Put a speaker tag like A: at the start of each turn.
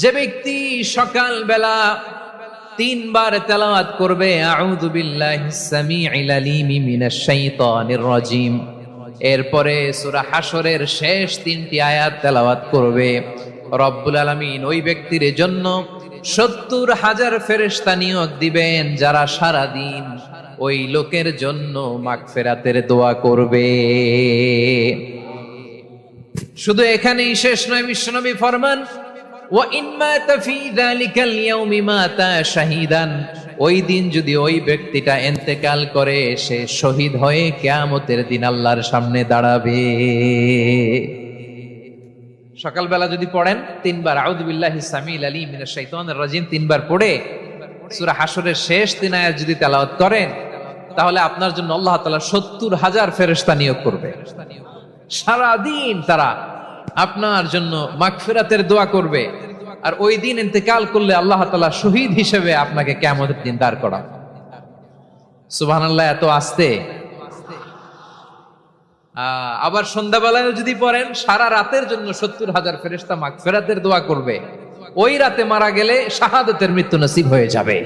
A: যে ব্যক্তি সকাল বেলা তিনবার তেলাওয়াত করবে আউযু বিল্লাহিস সামিউল আলিম মিনাশ শাইতানির রাজিম, এরপরে সূরা হাশরের শেষ তিনটি আয়াত তেলাওয়াত করবে, রব্বুল আলামিন ওই ব্যক্তির জন্য ৭০,০০০ ফেরেশতা নিয়োগ দিবেন যারা সারা দিন ওই লোকের জন্য মাগফিরাতের দোয়া করবে। শুধু এখানেই শেষ নয়, বিশ্বনবী ফরমান ওই দিন যদি ওই ব্যক্তিটা ইন্তেকাল করে, সে শহীদ হয়ে কিয়ামতের দিন আল্লাহর সামনে দাঁড়াবে। সকালবেলা যদি পড়েন তিনবার আউযু বিল্লাহিস সামিউল আলিম মিনাশ শাইতানির রাজিম তিনবার পড়ে সূরা হাশরের শেষ তিন আয়াত যদি তেলাওয়াত করেন, তাহলে আপনার জন্য আল্লাহ তাআলা ৭০,০০০ ফেরেশতা নিয়োগ করবে। সারা দিন তারা আপনার জন্য মাগফিরাতের দোয়া করবে, আর ওই দিন ইন্তেকাল করলে আল্লাহ তাআলা শহীদ হিসেবে আপনাকে কিয়ামতের দিন দাঁড় করাবেন। সুবহানাল্লাহ, এত আস্তে। আবার সন্ধ্যাবেলায় যদি পড়েন, সারা রাতের জন্য ৭০,০০০ ফেরেশতা মাগফিরাতের দোয়া করবে। ওই রাতে মারা গেলে শাহাদাতের মৃত্যু নসিব হয়ে যাবে।